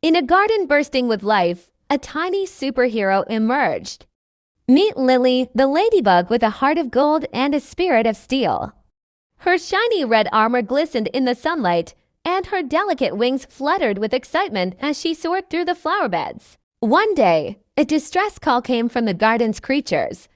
In a garden bursting with life, a tiny superhero emerged. Meet Lily, the ladybug with a heart of gold and a spirit of steel. Her shiny red armor glistened in the sunlight, and her delicate wings fluttered with excitement as she soared through the flower beds. One day, a distress call came from the garden's creatures.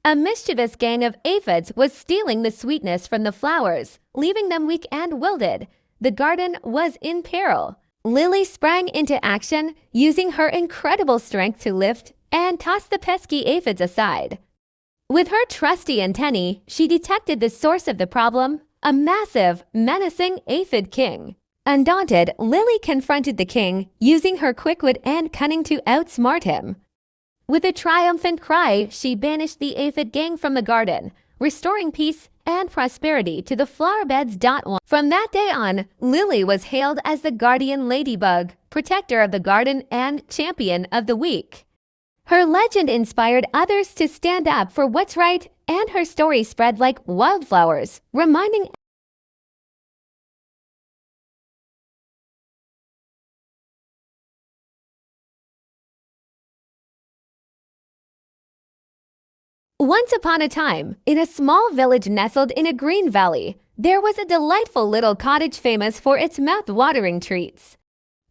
A mischievous gang of aphids was stealing the sweetness from the flowers, leaving them weak and wilted. The garden was in peril. Lily sprang into action, using her incredible strength to lift and toss the pesky aphids aside. With her trusty antennae, she detected the source of the problem, a massive, menacing aphid king. Undaunted, Lily confronted the king, using her quick wit and cunning to outsmart him. With a triumphant cry, she banished the aphid gang from the garden, restoring peace and prosperity to the flower beds. From that day on, Lily was hailed as the guardian ladybug, protector of the garden and champion of the weak. Her legend inspired others to stand up for what's right, and her story spread like wildflowers, reminding Once upon a time, in a small village nestled in a green valley, there was a delightful little cottage famous for its mouth-watering treats.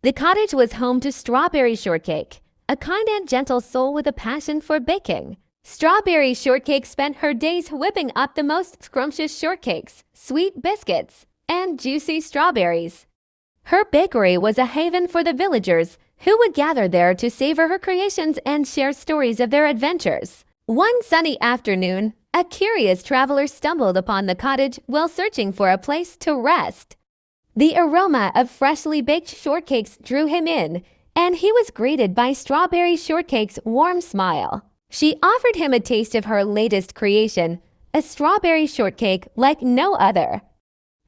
The cottage was home to Strawberry Shortcake, a kind and gentle soul with a passion for baking. Strawberry Shortcake spent her days whipping up the most scrumptious shortcakes, sweet biscuits, and juicy strawberries. Her bakery was a haven for the villagers who would gather there to savor her creations and share stories of their adventures. One sunny afternoon, a curious traveler stumbled upon the cottage while searching for a place to rest. The aroma of freshly baked shortcakes drew him in, and he was greeted by Strawberry Shortcake's warm smile. She offered him a taste of her latest creation, a strawberry shortcake like no other.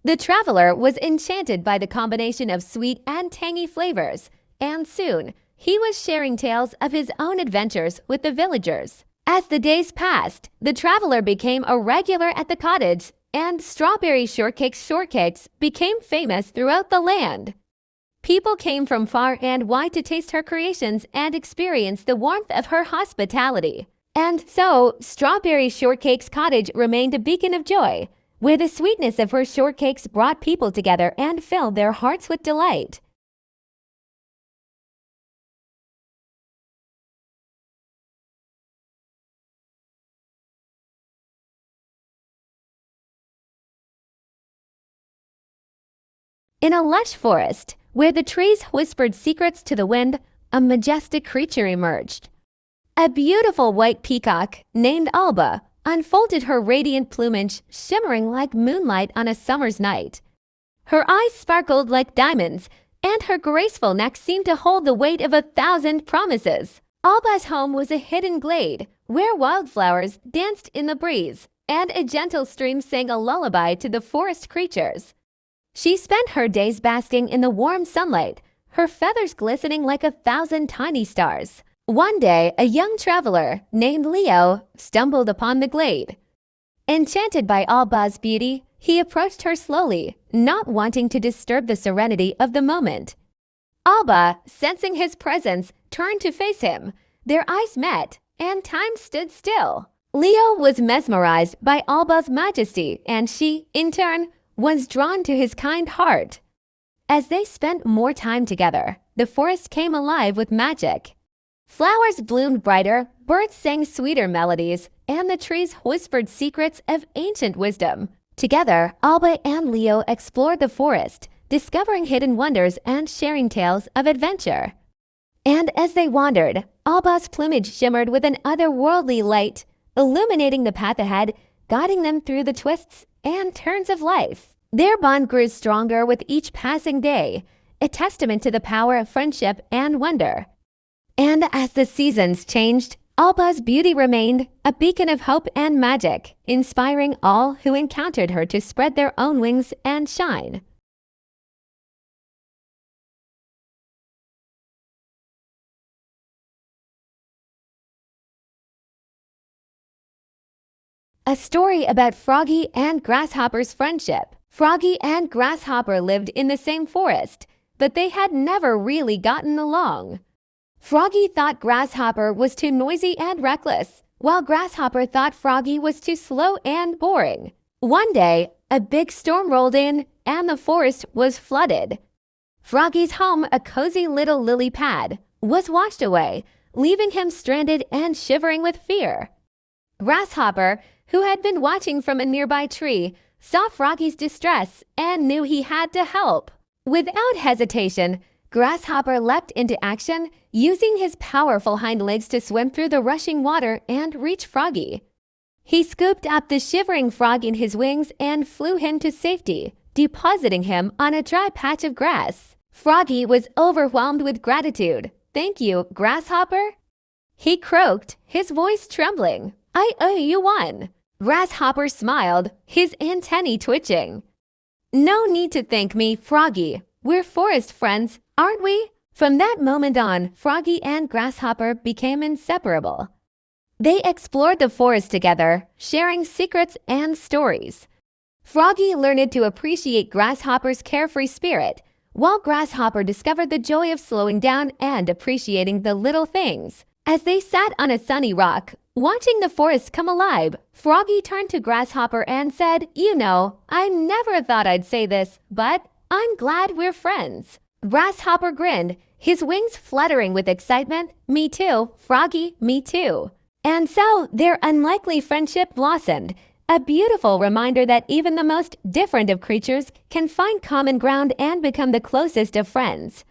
The traveler was enchanted by the combination of sweet and tangy flavors, and soon he was sharing tales of his own adventures with the villagers. As the days passed, the traveler became a regular at the cottage, and Strawberry Shortcake's shortcakes became famous throughout the land. People came from far and wide to taste her creations and experience the warmth of her hospitality. And so, Strawberry Shortcake's cottage remained a beacon of joy, where the sweetness of her shortcakes brought people together and filled their hearts with delight. In a lush forest, where the trees whispered secrets to the wind, a majestic creature emerged. A beautiful white peacock, named Alba, unfolded her radiant plumage, shimmering like moonlight on a summer's night. Her eyes sparkled like diamonds, and her graceful neck seemed to hold the weight of 1,000 promises. Alba's home was a hidden glade, where wildflowers danced in the breeze, and a gentle stream sang a lullaby to the forest creatures. She spent her days basking in the warm sunlight, her feathers glistening like 1,000 tiny stars. One day, a young traveler named Leo stumbled upon the glade. Enchanted by Alba's beauty, he approached her slowly, not wanting to disturb the serenity of the moment. Alba, sensing his presence, turned to face him. Their eyes met, and time stood still. Leo was mesmerized by Alba's majesty, and she, in turn, was drawn to his kind heart. As they spent more time together, the forest came alive with magic. Flowers bloomed brighter, birds sang sweeter melodies, and the trees whispered secrets of ancient wisdom. Together, Alba and Leo explored the forest, discovering hidden wonders and sharing tales of adventure. And as they wandered, Alba's plumage shimmered with an otherworldly light, illuminating the path ahead, guiding them through the twists and turns of life. Their bond grew stronger with each passing day, a testament to the power of friendship and wonder. And as the seasons changed, Alba's beauty remained a beacon of hope and magic, inspiring all who encountered her to spread their own wings and shine. A story about Froggy and Grasshopper's friendship. Froggy and Grasshopper lived in the same forest. but they had never really gotten along. Froggy thought Grasshopper was too noisy and reckless, while Grasshopper thought Froggy was too slow and boring. One day, a big storm rolled in, and the forest was flooded. Froggy's home, a cozy little lily pad, was washed away, leaving him stranded and shivering with fear. Grasshopper, who had been watching from a nearby tree, saw Froggy's distress and knew he had to help. Without hesitation, Grasshopper leapt into action, using his powerful hind legs to swim through the rushing water and reach Froggy. He scooped up the shivering frog in his wings and flew him to safety, depositing him on a dry patch of grass. Froggy was overwhelmed with gratitude. "Thank you, Grasshopper," he croaked, his voice trembling. "I owe you one." Grasshopper smiled, his antennae twitching. "No need to thank me, Froggy. We're forest friends, aren't we?" From that moment on, Froggy and Grasshopper became inseparable. They explored the forest together, sharing secrets and stories. Froggy learned to appreciate Grasshopper's carefree spirit, while Grasshopper discovered the joy of slowing down and appreciating the little things. As they sat on a sunny rock, watching the forest come alive, Froggy turned to Grasshopper and said, "You know, I never thought I'd say this, but I'm glad we're friends." Grasshopper grinned, his wings fluttering with excitement. "Me too, Froggy, me too." And so their unlikely friendship blossomed, a beautiful reminder that even the most different of creatures can find common ground and become the closest of friends.